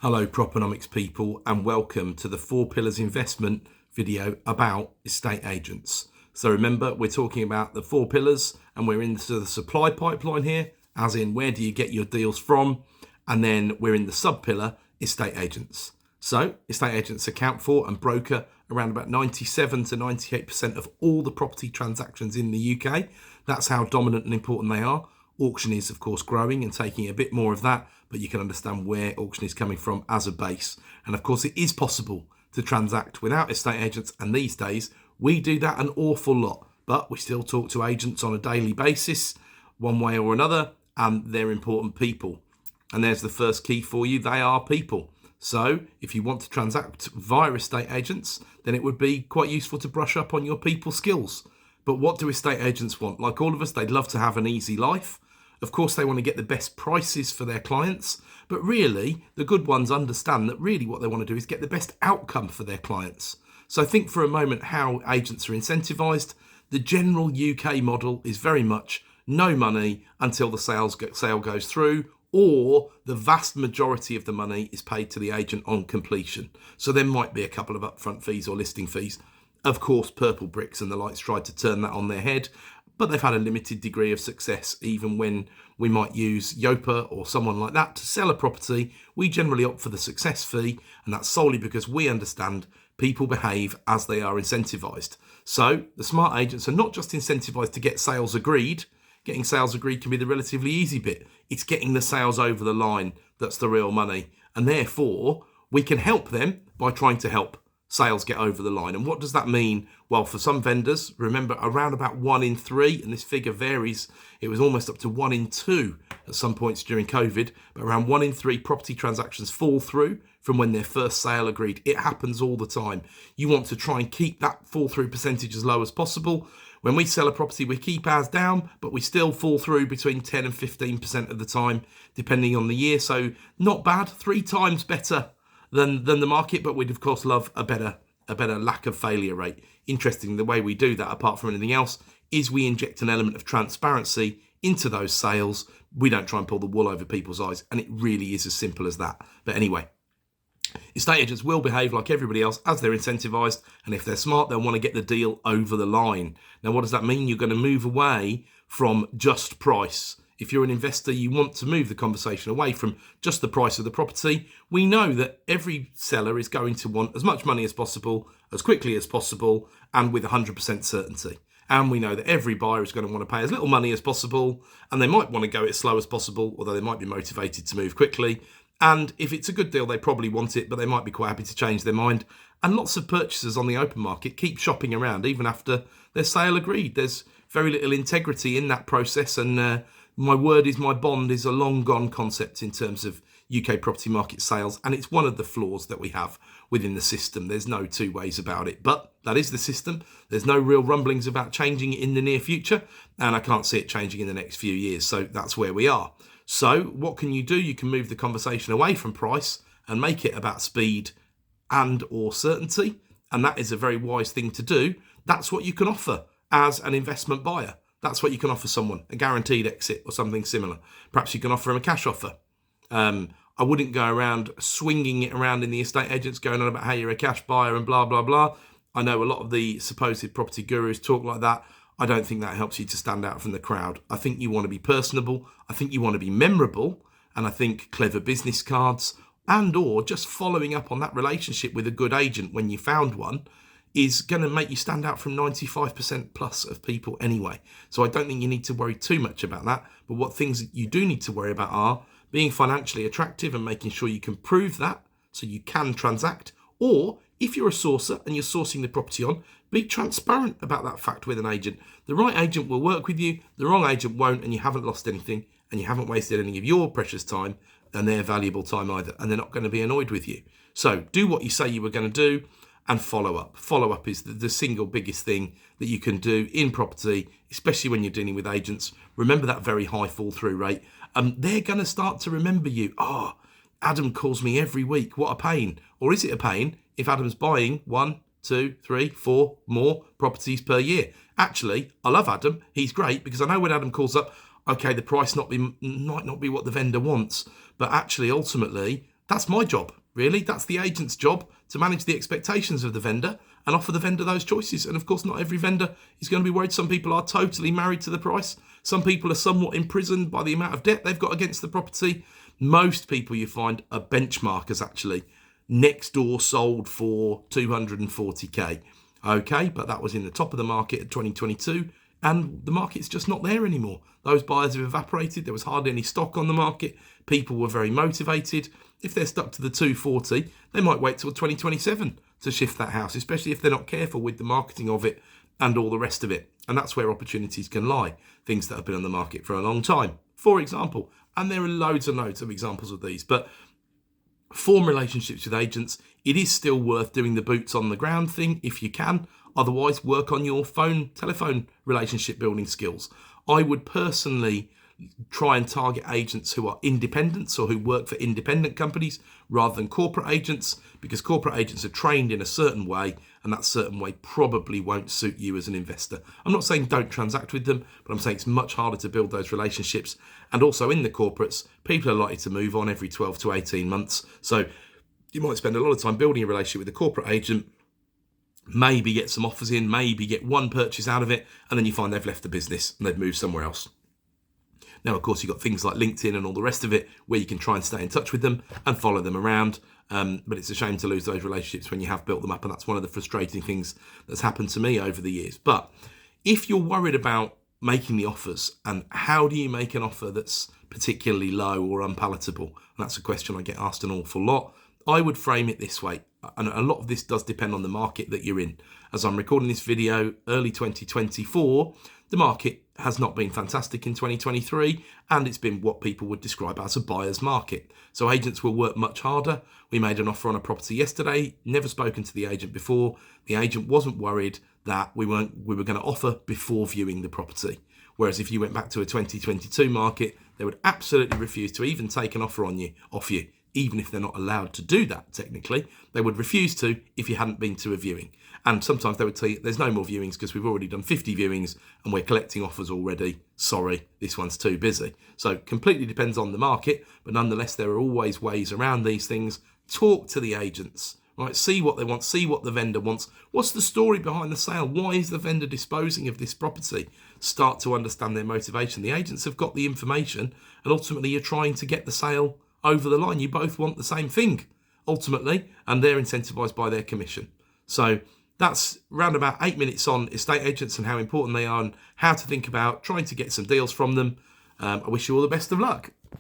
Hello Proponomics people, and welcome to the 4 Pillars Investment video about estate agents. So remember, we're talking about the 4 pillars and we're into the supply pipeline here, as in where do you get your deals from, and then we're in the sub-pillar, estate agents. So estate agents account for and broker around about 97 to 98% of all the property transactions in the UK. That's how dominant and important they are. Auction is, of course, growing and taking a bit more of that, but you can understand where auction is coming from as a base. And of course, it is possible to transact without estate agents. And these days, we do that an awful lot. But we still talk to agents on a daily basis, one way or another, and they're important people. And there's the first key for you. They are people. So if you want to transact via estate agents, then it would be quite useful to brush up on your people skills. But what do estate agents want? Like all of us, they'd love to have an easy life. Of course, they want to get the best prices for their clients, but really, the good ones understand that really what they want to do is get the best outcome for their clients. So think for a moment how agents are incentivised. The general UK model is very much no money until the sale goes through, or the vast majority of the money is paid to the agent on completion. So there might be a couple of upfront fees or listing fees. Of course, Purplebricks and the likes tried to turn that on their head, but they've had a limited degree of success. Even when we might use Yopa or someone like that to sell a property, we generally opt for the success fee, and that's solely because we understand people behave as they are incentivised. So the smart agents are not just incentivised to get sales agreed. Getting sales agreed can be the relatively easy bit. It's getting the sales over the line that's the real money, and therefore we can help them by trying to help sales get over the line. And what does that mean? Well, for some vendors, remember, around about 1 in 3, and this figure varies, it was almost up to 1 in 2 at some points during COVID, but around 1 in 3 property transactions fall through from when their first sale agreed. It happens all the time. You want to try and keep that fall through percentage as low as possible. When we sell a property, we keep ours down, but we still fall through between 10 and 15% of the time, depending on the year. So not bad, 3 times better than the market, but we'd of course love a better lack of failure rate. Interesting, the way we do that, apart from anything else, is we inject an element of transparency into those sales. We don't try and pull the wool over people's eyes, and it really is as simple as that. But anyway, estate agents will behave like everybody else as they're incentivised, and if they're smart, they'll want to get the deal over the line. Now, what does that mean? You're going to move away from just price. If you're an investor, you want to move the conversation away from just the price of the property. We know that every seller is going to want as much money as possible, as quickly as possible, and with 100% certainty. And we know that every buyer is going to want to pay as little money as possible, and they might want to go as slow as possible, although they might be motivated to move quickly. And if it's a good deal, they probably want it, but they might be quite happy to change their mind. And lots of purchasers on the open market keep shopping around even after their sale agreed. There's very little integrity in that process, and my word is my bond is a long gone concept in terms of UK property market sales, and it's one of the flaws that we have within the system. There's no two ways about it, but that is the system. There's no real rumblings about changing it in the near future, and I can't see it changing in the next few years, so that's where we are. So what can you do? You can move the conversation away from price and make it about speed and or certainty, and that is a very wise thing to do. That's what you can offer as an investment buyer. That's what you can offer someone, a guaranteed exit or something similar. Perhaps you can offer them a cash offer. I wouldn't go around swinging it around in the estate agents going on about how you're a cash buyer and blah, blah, blah. I know a lot of the supposed property gurus talk like that. I don't think that helps you to stand out from the crowd. I think you want to be personable. I think you want to be memorable. And I think clever business cards and or just following up on that relationship with a good agent when you found one is going to make you stand out from 95% plus of people anyway. So I don't think you need to worry too much about that. But what things you do need to worry about are being financially attractive and making sure you can prove that so you can transact. Or if you're a sourcer and you're sourcing the property on, be transparent about that fact with an agent. The right agent will work with you, the wrong agent won't, and you haven't lost anything, and you haven't wasted any of your precious time and their valuable time either, and they're not going to be annoyed with you. So do what you say you were going to do, and follow up. Follow up is the single biggest thing that you can do in property, especially when you're dealing with agents. Remember that very high fall through rate. They're going to start to remember you. Adam calls me every week. What a pain. Or is it a pain if Adam's buying 1, 2, 3, 4 more properties per year? Actually, I love Adam. He's great because I know when Adam calls up, okay, the price might not be what the vendor wants, but actually, ultimately, That's my job, really. That's the agent's job, to manage the expectations of the vendor and offer the vendor those choices. And of course, not every vendor is going to be worried. Some people are totally married to the price. Some people are somewhat imprisoned by the amount of debt they've got against the property. Most people you find are benchmarkers, actually. Next door sold for 240k. Okay, but that was in the top of the market at 2022, and the market's just not there anymore. Those buyers have evaporated. There was hardly any stock on the market. People were very motivated. If they're stuck to the 240, they might wait till 2027 to shift that house, especially if they're not careful with the marketing of it and all the rest of it. And that's where opportunities can lie, things that have been on the market for a long time. For example, and there are loads and loads of examples of these, but form relationships with agents. It is still worth doing the boots on the ground thing if you can. Otherwise, work on your telephone relationship building skills. I would personally try and target agents who are independents or who work for independent companies rather than corporate agents, because corporate agents are trained in a certain way, and that certain way probably won't suit you as an investor. I'm not saying don't transact with them, but I'm saying it's much harder to build those relationships. And also in the corporates, people are likely to move on every 12 to 18 months. So you might spend a lot of time building a relationship with a corporate agent, maybe get some offers in, maybe get one purchase out of it, and then you find they've left the business and they've moved somewhere else. Now, of course, you've got things like LinkedIn and all the rest of it where you can try and stay in touch with them and follow them around. But it's a shame to lose those relationships when you have built them up. And that's one of the frustrating things that's happened to me over the years. But if you're worried about making the offers and how do you make an offer that's particularly low or unpalatable, and that's a question I get asked an awful lot, I would frame it this way. And a lot of this does depend on the market that you're in. As I'm recording this video, early 2024, the market has not been fantastic in 2023, and it's been what people would describe as a buyer's market. So agents will work much harder. We made an offer on a property yesterday, never spoken to the agent before. The agent wasn't worried that we were going to offer before viewing the property. Whereas if you went back to a 2022 market, they would absolutely refuse to even take an offer off you, even if they're not allowed to do that technically. They would refuse to if you hadn't been to a viewing. And sometimes they would tell you there's no more viewings because we've already done 50 viewings and we're collecting offers already. Sorry, this one's too busy. So completely depends on the market, but nonetheless, there are always ways around these things. Talk to the agents, right? See what they want, see what the vendor wants. What's the story behind the sale? Why is the vendor disposing of this property? Start to understand their motivation. The agents have got the information, and ultimately you're trying to get the sale over the line. You both want the same thing, ultimately, and they're incentivized by their commission. So that's around about 8 minutes on estate agents and how important they are and how to think about trying to get some deals from them. I wish you all the best of luck.